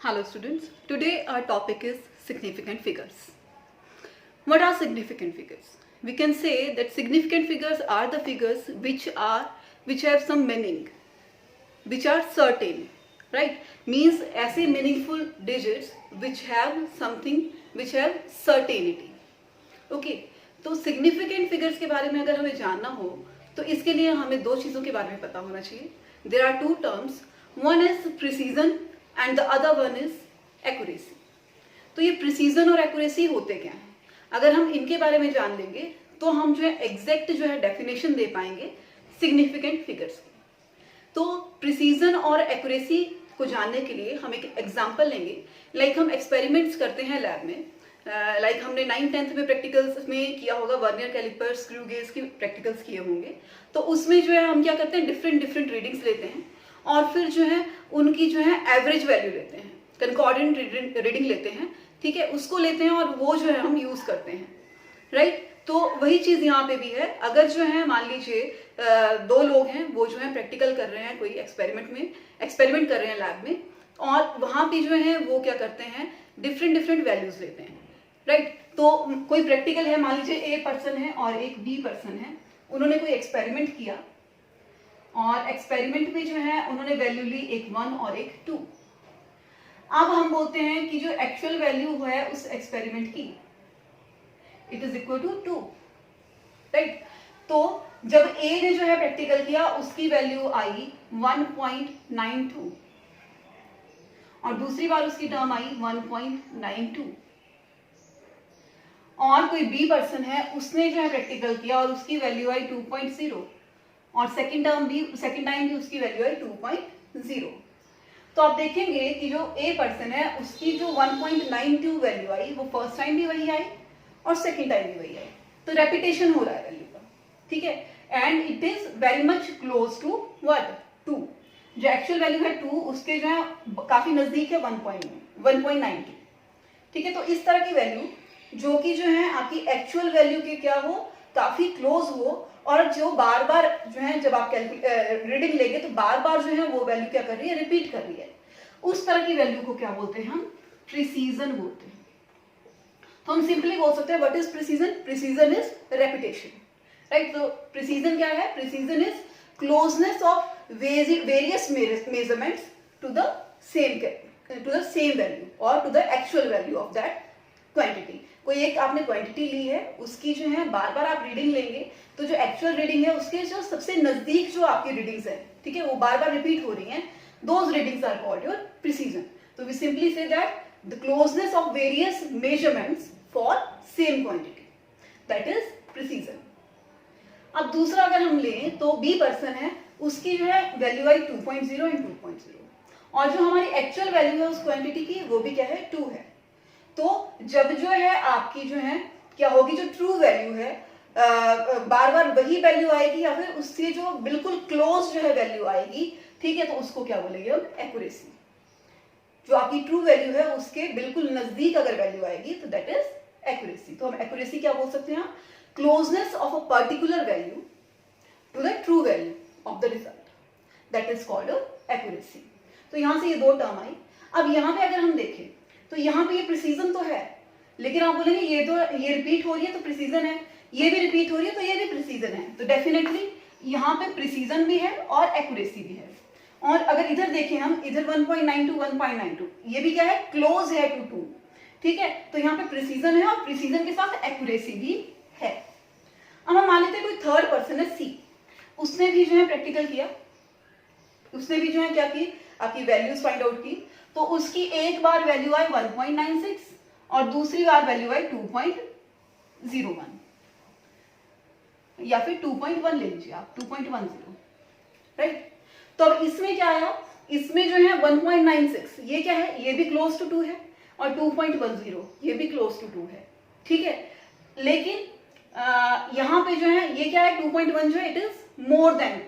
Hello students, today our topic is significant figures. What are significant figures? We can say that significant figures are the figures which have some meaning, which are certain, right? Means ऐसे meaningful digits which have something, which have certainty. Okay, तो significant figures के बारे में अगर हमें जानना हो तो इसके लिए हमें दो चीज़ों के बारे में पता होना चाहिए. There are two terms, one is precision and the other one is accuracy. तो ये precision और accuracy होते क्या हैं? अगर हम इनके बारे में जान लेंगे तो हम जो है एग्जैक्ट जो है डेफिनेशन दे पाएंगे सिग्निफिकेंट फिगर्स की. तो प्रिसीजन और एक्यूरेसी को जानने के लिए हम एक एग्जांपल लेंगे. लाइक हम एक्सपेरिमेंट्स करते हैं लैब में. लाइक हमने 9th-10th में प्रैक्टिकल्स में किया होगा, वर्नियर कैलिपर, स्क्रू गेज की प्रैक्टिकल्स किए होंगे. तो उसमें जो है हम क्या करते हैं, डिफरेंट रीडिंग्स लेते हैं और फिर जो है उनकी जो है एवरेज वैल्यू लेते हैं, कंकॉर्डेंट रीडिंग लेते हैं, ठीक है, उसको लेते हैं और वो जो है हम यूज करते हैं, राइट. तो वही चीज यहाँ पे भी है. अगर जो है मान लीजिए दो लोग हैं, वो जो है प्रैक्टिकल कर रहे हैं, कोई एक्सपेरिमेंट कर रहे हैं लैब में, और वहां पे जो है वो क्या करते हैं, डिफरेंट वैल्यूज लेते हैं, राइट. तो कोई प्रैक्टिकल है, मान लीजिए ए पर्सन है और एक बी पर्सन है. उन्होंने कोई एक्सपेरिमेंट किया और एक्सपेरिमेंट में जो है उन्होंने वैल्यू ली एक 1 और एक 2. अब हम बोलते हैं कि जो एक्चुअल वैल्यू है उस एक्सपेरिमेंट की, it is equal to 2, right. तो जब ए ने जो है प्रैक्टिकल किया उसकी वैल्यू आई 1.92 और दूसरी बार उसकी टर्म आई 1.92. और कोई बी पर्सन है, उसने जो है प्रैक्टिकल किया और उसकी वैल्यू आई 2.0 और सेकेंड टाइम भी उसकी वैल्यू आई 2.0. तो आप देखेंगे कि जो ए पर्सन है उसकी जो 1.92 वैल्यू आई वो फर्स्ट टाइम भी वही आई और सेकेंड टाइम भी वही आई. तो रेपिटेशन हो रहा है वैल्यू का, ठीक है. And it is very much close to what, 2. जो एक्चुअल वैल्यू है 2 उसके जो है काफी नजदीक है 1.90, ठीक है. तो इस तरह की वैल्यू जो कि जो है आपकी एक्चुअल वैल्यू के क्या हो, काफी क्लोज हो, और जो बार बार जो है जब आप रीडिंग लेंगे तो बार बार जो है वो वैल्यू क्या कर रही है, रिपीट कर रही है, उस तरह की वैल्यू को क्या बोलते हैं हम, प्रिसीजन बोलते हैं. तो हम सिंपली बोल सकते हैं what is precision. Precision is repetition, right. तो प्रिसीजन क्या है, precision is closeness of various measurements to the same value और to the actual value of that quantity. कोई एक आपने क्वांटिटी ली है, उसकी जो है बार बार आप रीडिंग लेंगे तो जो एक्चुअल रीडिंग है उसके जो सबसे नजदीक जो आपकी रीडिंग्स है, ठीक है, वो बार बार रिपीट हो रही हैं, those readings are called your precision. तो we simply say that the closeness of various measurements for same quantity, that is precision. अब दूसरा अगर हम लें तो बी पर्सन है, उसकी जो है वैल्यू आई 2.0 एंड 2.0 और जो हमारी एक्चुअल वैल्यू है उस क्वांटिटी की वो भी क्या है, 2 है. तो जब जो है आपकी जो है क्या होगी, जो ट्रू वैल्यू है बार बार वही वैल्यू आएगी या फिर उससे जो बिल्कुल क्लोज जो है वैल्यू आएगी, ठीक है, तो उसको क्या बोलेंगे हम, एक्यूरेसी. जो आपकी ट्रू वैल्यू है उसके बिल्कुल नजदीक अगर वैल्यू आएगी तो दैट इज एक्यूरेसी. तो हम एक्यूरेसी क्या बोल सकते हैं, closeness of a particular value to the true value of the result, that is called accuracy. तो यहां से ये दो टर्म आई. अब यहाँ पे अगर हम देखें तो यहाँ पे ये प्रिसीजन तो है, लेकिन आप बोलेंगे ये रिपीट हो रही है तो प्रिसीजन है, ये भी रिपीट हो रही है तो ये भी प्रिसीजन है. तो डेफिनेटली यहाँ पे प्रिसीजन भी है और एक्यूरेसी भी है. और अगर इधर देखें हम, इधर 1.92 ये भी क्या है, क्लोज है टू 2, ठीक है. तो यहाँ पे प्रिसीजन है और प्रिसीजन के साथ एक्यूरेसी भी है. अब हम मान लेते हैं कोई थर्ड पर्सन है सी, उसने भी जो है प्रैक्टिकल किया, उसने भी जो है क्या की, आपकी वैल्यूज फाइंड आउट की. तो उसकी एक बार वैल्यू आई 1.96 और दूसरी बार वैल्यू आई 2.01 या फिर 2.1 ले लीजिए आप, 2.10, राइट. तो अब इसमें क्या आया, इसमें जो है 1.96 ये क्या है, ये भी क्लोज टू 2 है और 2.10 ये भी क्लोज टू 2 है, ठीक है. लेकिन यहां पे जो है ये क्या है, 2.1 जो है इट इज मोर देन,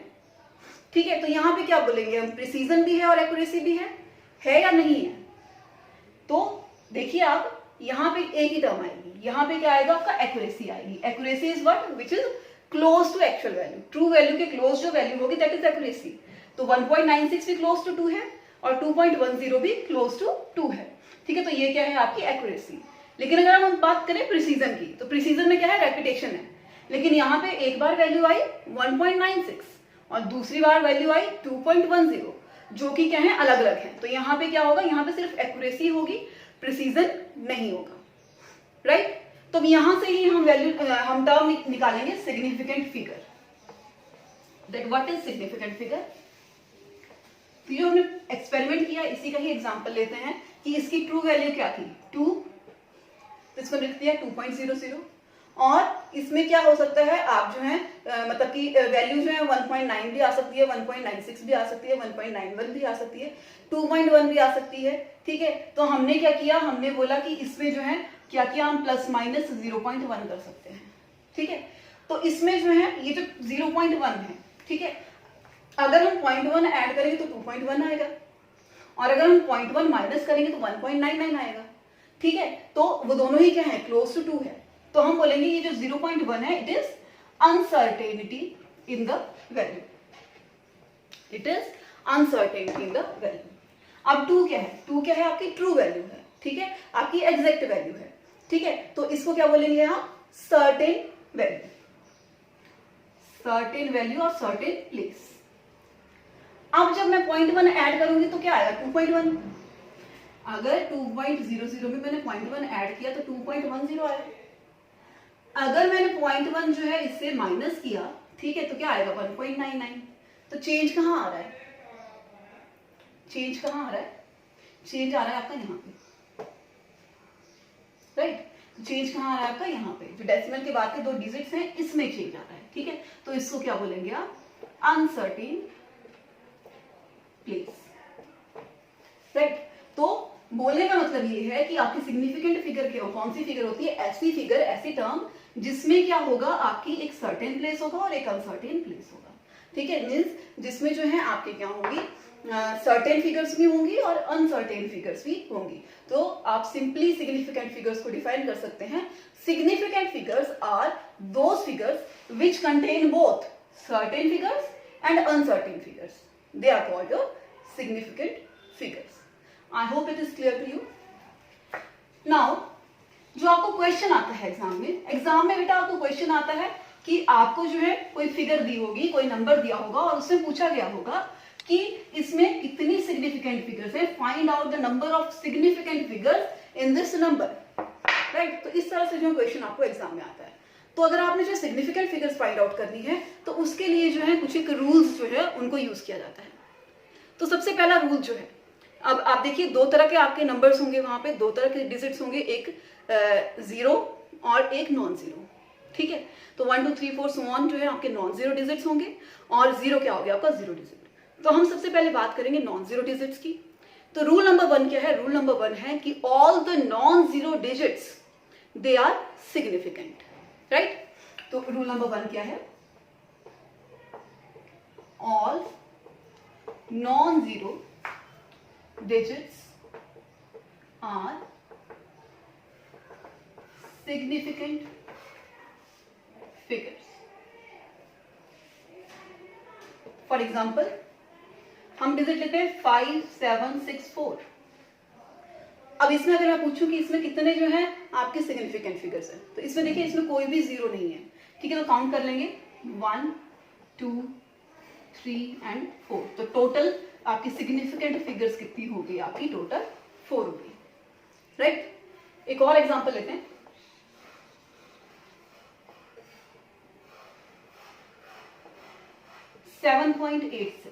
ठीक है. तो यहां पे क्या बोलेंगे हम, प्रिसीजन भी है और एक्यूरेसी भी है या नहीं है. तो देखिए आप, यहाँ पे एक ही टर्म आएगी, यहाँ पे क्या आएगा आपका, एक्यूरेसी आएगी. Accuracy is what, which is close to actual value. True value के क्लोज जो वैल्यू होगी दैट इज एक्यूरेसी. तो 1.96 भी क्लोज टू 2 है और 2.10 भी क्लोज टू 2 है, ठीक है। तो ये क्या है आपकी एक्यूरेसी। लेकिन अगर हम बात करें प्रिसीजन की, तो प्रिसीजन में क्या है, रेपिटेशन है। लेकिन यहाँ पे एक बार वैल्यू आई 1.96 और दूसरी बार वैल्यू आई 2.10, जो कि क्या है, अलग अलग है। तो यहाँ पे क्या होगा, यहाँ पे सिर्फ एक्यूरेसी होगी, प्रिसीजन नहीं होगा, राइट। तो यहां से ही हम टर्म निकालेंगे significant figure. That what is significant figure. तो जो हमने एक्सपेरिमेंट किया इसी का ही एग्जांपल लेते हैं कि इसकी ट्रू वैल्यू क्या थी 2, तो इसको लिख दिया 2.00। और इसमें क्या हो सकता है, आप जो है मतलब कि वैल्यू जो है 1.9 भी आ सकती है, 1.96 भी आ सकती है, 1.91 भी आ सकती है, 2.1 भी आ सकती है, ठीक है। तो हमने क्या किया, हमने बोला कि इसमें जो है क्या किया, हम प्लस माइनस 0.1 कर सकते हैं, ठीक है। तो इसमें जो है ये जो 0.1 है, ठीक है, अगर हम 0.1 ऐड करेंगे तो 2.1 आएगा, और अगर हम 0.1 माइनस करेंगे तो 1.99 आएगा, ठीक है। तो वो दोनों ही क्या है, क्लोज टू 2 है। तो हम बोलेंगे ये जो 0.1 है, it is uncertainty in the value, it is uncertainty in the value. अब 2 क्या है, 2 क्या है, आपकी ट्रू वैल्यू है, ठीक है, आपकी एग्जैक्ट वैल्यू है, ठीक है। तो इसको क्या बोलेंगे हम, सर्टेन वैल्यू, सर्टेन वैल्यू और सर्टेन प्लेस। अब जब मैं 0.1 ऐड करूंगी तो क्या आएगा, 2.1। अगर 2.00 में मैंने 0.1 ऐड किया तो 2.10 आया। अगर मैंने 0.1 जो है इससे माइनस किया, ठीक है, तो क्या आएगा 1.99। तो चेंज कहां आ रहा है, चेंज कहां आ रहा है, चेंज आ रहा है आपका यहाँ पे, राइट। चेंज कहां आ रहा है आपका, यहाँ पे जो डेसिमल के बाद के 2 डिजिट्स हैं इसमें चेंज आ रहा है, ठीक है। तो इसको क्या बोलेंगे आप, अनसर्टेन प्लेस, राइट। तो बोलने का मतलब ये है कि आपकी सिग्निफिकेंट फिगर क्या, कौन सी फिगर होती है, ऐसी फिगर, ऐसी टर्म जिसमें क्या होगा, आपकी एक सर्टेन प्लेस होगा और एक अनसर्टेन प्लेस होगा, ठीक है। मींस जिसमें जो है आपके क्या होंगी, सर्टेन फिगर्स भी होंगी और अनसर्टेन फिगर्स भी होंगी। तो आप सिंपली सिग्निफिकेंट फिगर्स को डिफाइन कर सकते हैं, significant figures are those figures which contain both certain figures and uncertain figures, they are called your significant figures. I hope it is clear to you. Now, जो आपको question आता है exam में बेटा आपको क्वेश्चन आता है कि आपको जो है कोई फिगर दी होगी, कोई नंबर दिया होगा और उसमें पूछा गया होगा कि इसमें कितनी सिग्निफिकेंट फिगर्स है, find out the number of significant figures in this number, right. तो इस तरह से जो क्वेश्चन आपको एग्जाम में आता है। तो अगर आपने जो सिग्निफिकेंट फिगर्स फाइंड आउट करनी है तो उसके लिए जो है कुछ एक रूल्स जो है उनको यूज किया जाता है। तो सबसे पहला रूल जो है, अब आप देखिए 2 तरह के आपके नंबर्स होंगे, वहां पे 2 तरह के डिजिट्स होंगे, एक 0 और एक नॉन जीरो, ठीक है। तो 1 2 3 4 सो ऑन जो है आपके नॉन जीरो डिजिट्स होंगे और 0 क्या हो गया आपका 0 डिजिट। तो हम सबसे पहले बात करेंगे नॉन जीरो डिजिट्स की। तो रूल नंबर 1 क्या है, रूल नंबर 1 है कि all the non zero digits they are significant, right. तो रूल नंबर 1 क्या है, all non zero digits are significant figures. For example हम डिजिट लेते हैं 5 7 6 4। अब इसमें अगर मैं पूछूं कि इसमें कितने जो है आपके सिग्निफिकेंट फिगर्स हैं, तो इसमें देखिए इसमें कोई भी 0 नहीं है, ठीक है। तो काउंट कर लेंगे 1 2 3 एंड 4। तो टोटल आपकी सिग्निफिकेंट फिगर्स कितनी होगी, आपकी टोटल 4 होगी, राइट। एक और एग्जांपल लेते हैं, .86।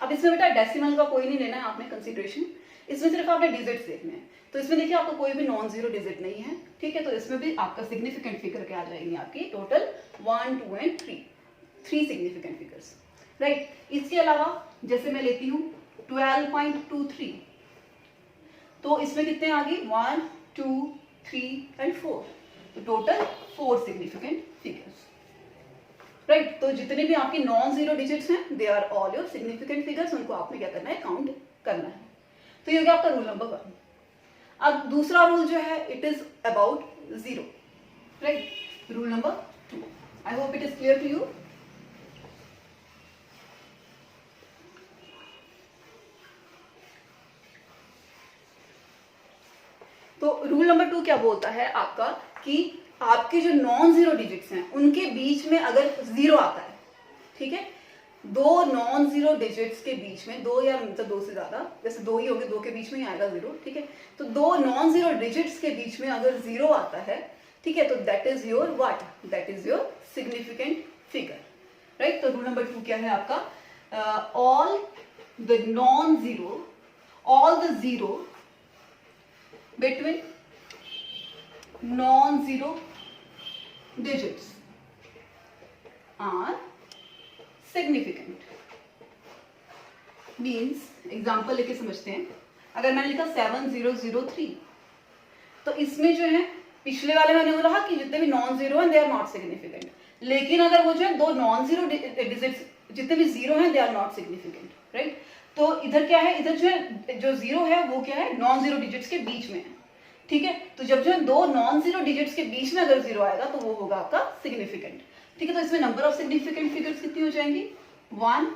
अब इसमें बेटा डेसिमल का कोई नहीं लेना है आपने कंसीडरेशन, इसमें सिर्फ आपने डिजिट्स देखने हैं। तो इसमें देखिए आपको कोई भी नॉन जीरो डिजिट नहीं है, ठीक है। तो इसमें भी आपका सिग्निफिकेंट फिगर क्या आ जाएंगे, आपकी total 1 2 and 3 significant figures, right. इसके अलावा जैसे मैं लेती हूँ 12.23, तो इसमें कितने आ गए 1 2 3 एंड 4। तो टोटल 4 सिग्निफिकेंट फिगर्स, राइट। तो जितने भी आपके नॉन जीरो डिजिट्स हैं they are all your significant figures, उनको आपने क्या करना है, काउंट करना है। तो ये हो गया आपका रूल नंबर 1। अब दूसरा रूल जो है it is about 0, right. Rule number 2, I hope it is clear to you. तो रूल नंबर 2 क्या बोलता है आपका कि आपके जो नॉन जीरो डिजिट्स हैं उनके बीच में अगर जीरो आता है, ठीक है, दो नॉन जीरो डिजिट्स के बीच में, दो या मतलब दो से ज्यादा, जैसे दो ही होंगे, दो के बीच में ही आएगा जीरो, ठीक है, तो दो नॉन जीरो डिजिट्स के बीच में अगर जीरो आता है, ठीक है, तो that is your what, that is your significant figure, right. तो रूल नंबर 2 क्या है आपका, all the non zero, all the zero between non-zero digits are significant. Means example लेके समझते हैं, अगर मैंने लिखा 7003, तो इसमें जो है पिछले वाले मैंने बोला कि जितने भी नॉन जीरो हैं दे आर नॉट सिग्निफिकेंट, लेकिन अगर वो जो है दो नॉन जीरो डिजिट्स जितने भी जीरो हैं they are not significant, right. तो इधर क्या है, इधर जो है जो जीरो है वो क्या है, नॉन जीरो डिजिट्स के बीच में है, ठीक है। तो जब जो है दो नॉन जीरो डिजिट्स के बीच में अगर जीरो आएगा तो वो होगा आपका सिग्निफिकेंट, ठीक है। तो इसमें नंबर ऑफ सिग्निफिकेंट फिगर्स कितनी हो जाएंगी, 1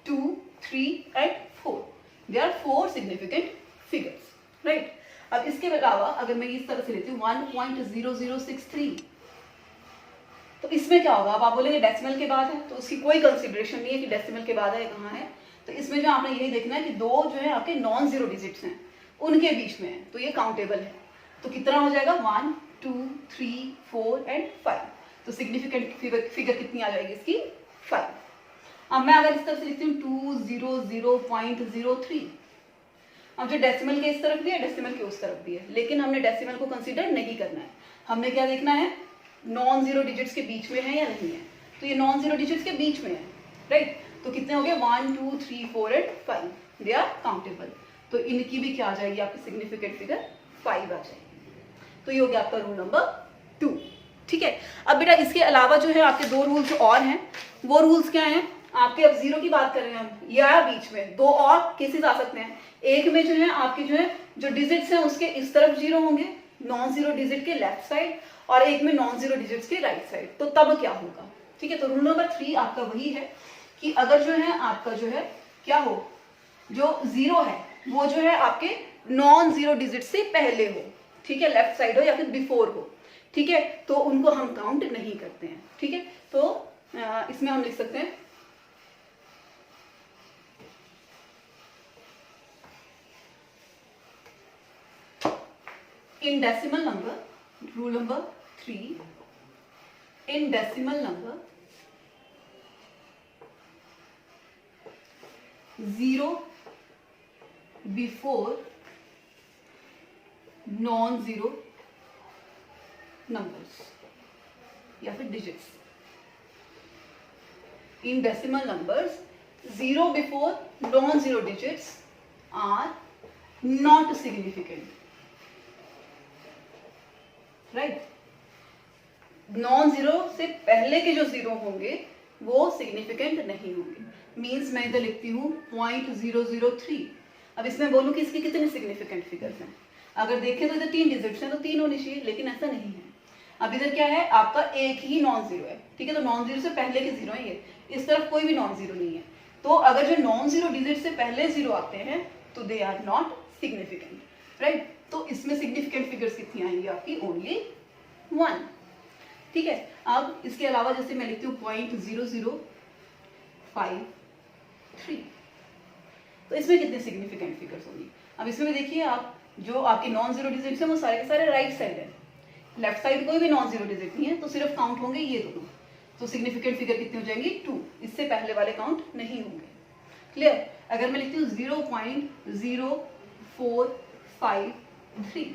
2 3 and 4, they are 4 significant figures, right. अब इसके अलावा अगर मैं इस तरह से लेती हूँ 1.0063, तो इसमें क्या होगा, अब आप बोलेंगे डेसिमल के बाद है, तो उसकी कोई कंसिडरेशन नहीं है कि डेसिमल के बाद है कहाँ है। तो इसमें जो आपने यही देखना है कि दो जो है आपके नॉन जीरो डिजिट्स हैं उनके बीच में है, तो ये काउंटेबल है। तो कितना हो जाएगा, 1 2 3 4 एंड 5, तो सिग्निफिकेंट फिगर कितनी आ जाएगी इसकी, 5। अब मैं अगर इस तरह से लिखती हूँ 200.03, अब जो डेसिमल के इस तरफ भी है डेसिमल के उस तरफ भी है, लेकिन हमने डेसिमल को कंसीडर नहीं करना है, हमने क्या देखना है, नॉन जीरो डिजिट्स के बीच में है या नहीं है। तो ये नॉन जीरो डिजिट्स के बीच में है, राइट। तो कितने हो गए, 1 2 3 4 एंड 5, दे आर काउंटेबल। तो इनकी भी क्या आ जाएगी आपकी सिग्निफिकेंट फिगर 5 आ जाएगी। तो ये हो गया आपका रूल नंबर 2, ठीक है। अब बेटा इसके अलावा जो है आपके दो रूल्स और हैं, वो रूल्स क्या हैं आपके, अब जीरो की बात कर रहे हैं हम, या बीच में दो और केसेस आ सकते हैं। एक में जो है आपके जो है जो डिजिट्स हैं उसके इस तरफ जीरो होंगे, नॉन जीरो डिजिट के लेफ्ट साइड, और एक में नॉन जीरो डिजिट्स के राइट साइड, तो तब क्या होगा, ठीक है। तो रूल नंबर 3 आपका वही है कि अगर जो है आपका जो है क्या हो, जो जीरो है वो जो है आपके नॉन जीरो डिजिट से पहले हो, ठीक है, लेफ्ट साइड हो या फिर बिफोर हो, ठीक है, तो उनको हम काउंट नहीं करते हैं, ठीक है। तो इसमें हम लिख सकते हैं in decimal number, rule number 3, in decimal number 0 before non zero numbers या फिर digits, in decimal numbers 0 before non zero digits are not significant, right. Non zero से पहले के जो जीरो होंगे वो सिग्निफिकेंट नहीं होंगे। मींस मैं इधर लिखती हूँ 0.003। अब इसमें बोलूँ कि इसकी कितने सिग्निफिकेंट फिगर्स हैं, अगर देखें तो इधर 3 डिजिट्स हैं तो 3 होने चाहिए, लेकिन ऐसा नहीं है। अब इधर क्या है आपका एक ही नॉन जीरो है, ठीक है, तो नॉन जीरो से पहले के जीरो है ये, इस तरफ कोई भी नॉन जीरो नहीं है। तो अगर जो नॉन जीरो डिजिट से पहले जीरो आते हैं तो they are not significant, right. तो इसमें सिग्निफिकेंट फिगर्स कितनी आएंगी आपकी, ओनली 1, ठीक है। अब इसके अलावा जैसे मैं लिखती हूँ 0.0053, तो इसमें कितने सिग्निफिकेंट फिगर्स होंगी। अब इसमें भी देखिए आप, जो आपके नॉन जीरो डिजिट्स हैं वो सारे के सारे राइट साइड है, लेफ्ट साइड कोई भी नॉन जीरो डिजिट नहीं है, तो सिर्फ काउंट होंगे ये दोनों। तो सिग्निफिकेंट फिगर कितनी हो जाएंगी, 2, इससे पहले वाले काउंट नहीं होंगे, क्लियर। अगर मैं लिखती हूँ 0.0453,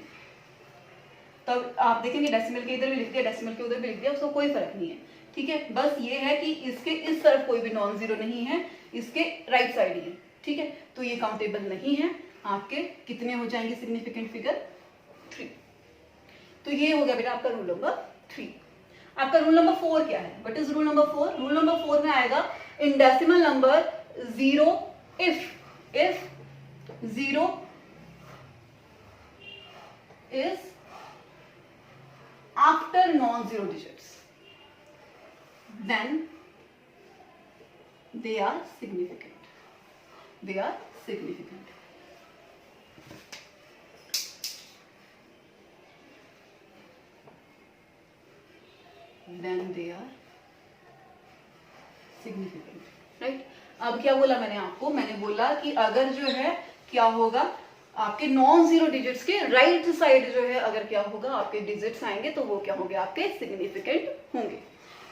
तब आप देखेंगे डेसिमल के इधर भी लिख दिया, डेसिमल के उधर भी लिख दिया, उसको कोई फर्क नहीं है, ठीक है। बस ये है कि इसके इस तरफ कोई भी नॉन जीरो नहीं है, इसके राइट साइड ही है, ठीक है। तो ये काउंटेबल नहीं है, आपके कितने हो जाएंगे सिग्निफिकेंट फिगर, 3। तो ये हो गया बेटा आपका रूल नंबर 3। आपका रूल नंबर 4 क्या है, what is rule number 4? Rule number 4 में आएगा in decimal number 0 if 0 is after non-zero digits, then they are significant. They are significant. When they are significant, right. अब क्या बोला मैंने आपको, मैंने बोला कि अगर जो है क्या होगा आपके नॉन जीरो डिजिट्स के राइट साइड जो है अगर क्या होगा आपके डिजिट्स आएंगे तो वो क्या होंगे आपके सिग्निफिकेंट होंगे।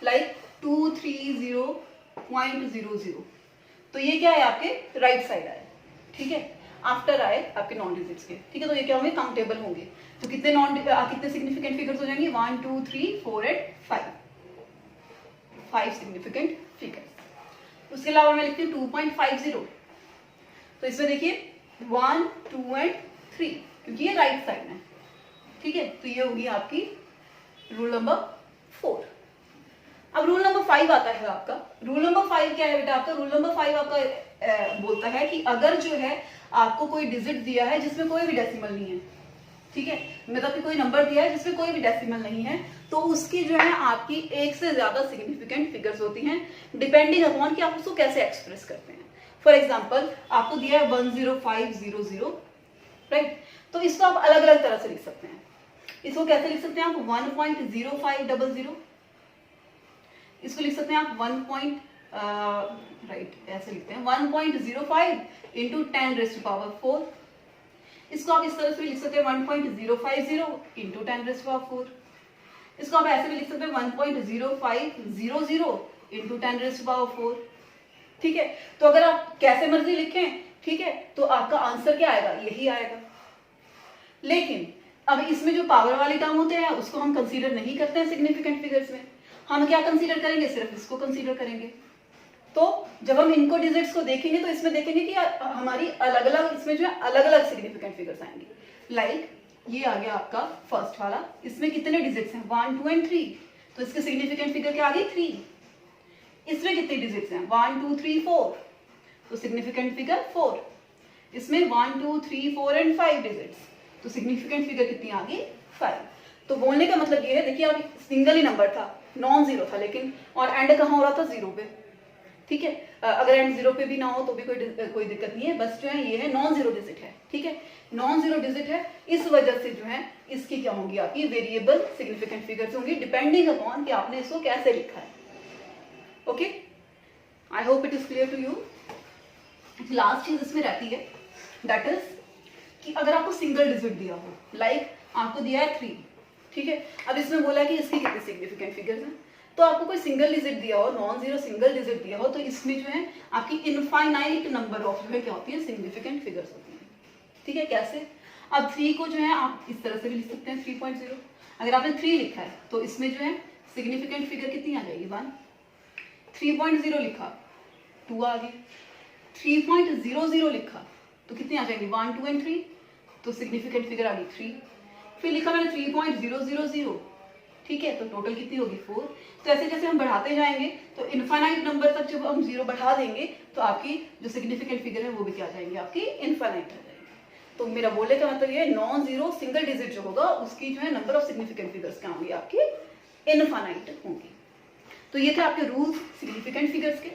लाइक 230.00, तो ये क्या है आपके राइट साइड आए, ठीक है, आफ्टर आए आपके नॉन डिजिट्स के, ठीक है। तो ये क्या होंगे काउंटेबल होंगे। तो कितने कितने सिग्निफिकेंट फिगर्स हो जाएंगे 1 2 3 4 एंड 5 सिग्निफिकेंट फिगर्स। उसके अलावा मैं लिखती हूँ 2.50, तो इसमें देखिए 1 2 एंड 3 क्योंकि ये राइट साइड है, ठीक है। तो ये होगी आपकी रूल नंबर 4। अब रूल नंबर 5 आता है आपका। रूल नंबर 5 क्या है बेटा आपका? रूल नंबर 5 आपका बोलता है कि अगर जो है आपको कोई डिजिट दिया है जिसमें कोई भी डेसिमल नहीं है, ठीक है, मतलब कि कोई नंबर दिया है जिसमें कोई भी डेसिमल नहीं है, तो उसकी जो है आपकी एक से ज्यादा सिग्निफिकेंट फिगर्स होती हैं, डिपेंडिंग अपॉन कि आप उसको कैसे एक्सप्रेस करते हैं। फॉर एग्जाम्पल आपको दिया है 10500, राइट, तो इसको आप अलग अलग तरह से लिख सकते हैं। इसको कैसे लिख सकते हैं आप? 1.0500, इसको लिख सकते हैं आप 1 ऐसे लिखते हैं 1.05 इंटू 10⁻⁴। इसको आप इस तरह से भी लिख सकते हैं 1.050 इंटू 10⁻⁴। इसको आप ऐसे भी लिख सकते हैं 1.0500 इंटू 10⁻⁴, ठीक है। तो अगर आप कैसे मर्जी लिखें, ठीक है, तो आपका आंसर क्या आएगा? यही आएगा। लेकिन अब इसमें जो पावर वाले टर्म होते हैं उसको हम कंसीडर नहीं करते हैं सिग्निफिकेंट फिगर्स में। हम क्या कंसीडर करेंगे? सिर्फ इसको कंसीडर करेंगे। तो जब हम इनको डिजिट्स को देखेंगे तो इसमें देखेंगे कि हमारी अलग अलग इसमें जो है अलग अलग सिग्निफिकेंट फिगर्स आएंगे। लाइक ये आ गया आपका फर्स्ट वाला, इसमें कितने डिजिट्स हैं? 1 2 एंड 3, तो इसके सिग्निफिकेंट फिगर क्या आ गई? 3। इसमें कितने डिजिट्स हैं? 1 2 3 4, तो सिग्निफिकेंट फिगर 4। इसमें 1 2 3 4 एंड 5 डिजिट्स, तो सिग्निफिकेंट फिगर कितनी आ गई? 5। तो बोलने का मतलब ये है, देखिए अब सिंगल ही नंबर था, नॉन जीरो था, लेकिन और एंड कहाँ हो रहा था? 0 पे, ठीक है। अगर एंड 0 पे भी ना हो तो भी कोई दिक्कत नहीं है, बस जो है ये है नॉन जीरो डिजिट है, ठीक है, नॉन जीरो डिजिट है, इस वजह से जो है इसकी क्या होंगी आपकी वेरिएबल सिग्निफिकेंट फिगर्स होंगी, डिपेंडिंग अपॉन कि आपने इसको कैसे लिखा है। Okay, I hope it is clear to you. Last चीज इसमें रहती है, दैट इज कि अगर आपको सिंगल डिजिट दिया हो, लाइक आपको दिया है 3, ठीक है, अब इसमें बोला कि इसकी कितने सिग्निफिकेंट फिगर्स हैं, तो आपको कोई सिंगल डिजिट दिया हो, नॉन जीरो सिंगल डिजिट दिया हो, तो इसमें जो है आपकी इनफाइनाइट नंबर ऑफ जो है क्या होती है? सिग्निफिकेंट फिगर्स होती हैं, ठीक है। कैसे? अब 3 को जो है आप इस तरह से भी लिख सकते हैं 3.0। अगर आपने 3 लिखा है तो इसमें जो है सिग्निफिकेंट फिगर कितनी आ जाएगी? 1। 3.0 लिखा, 2 आ गई। 3.00 लिखा तो कितनी आ जाएंगी? 1 2 एंड 3, तो सिग्निफिकेंट फिगर आ गई 3। फिर लिखा मैंने 3.000, ठीक है, तो टोटल कितनी होगी? 4। तो ऐसे जैसे हम बढ़ाते जाएंगे तो इनफाइनाइट नंबर तक जब हम 0 बढ़ा देंगे तो आपकी जो सिग्निफिकेंट फिगर है वो भी क्या आ जाएंगे? आपकी इनफाइनाइट आ जाएंगे। तो मेरा बोलने का मतलब ये नॉन जीरो सिंगल डिजिट जो होगा उसकी जो है नंबर ऑफ सिग्निफिकेंट फिगर्स क्या होंगी? आपकी इनफाइनाइट होंगी। तो ये थे आपके रूल्स सिग्निफिकेंट फिगर्स के।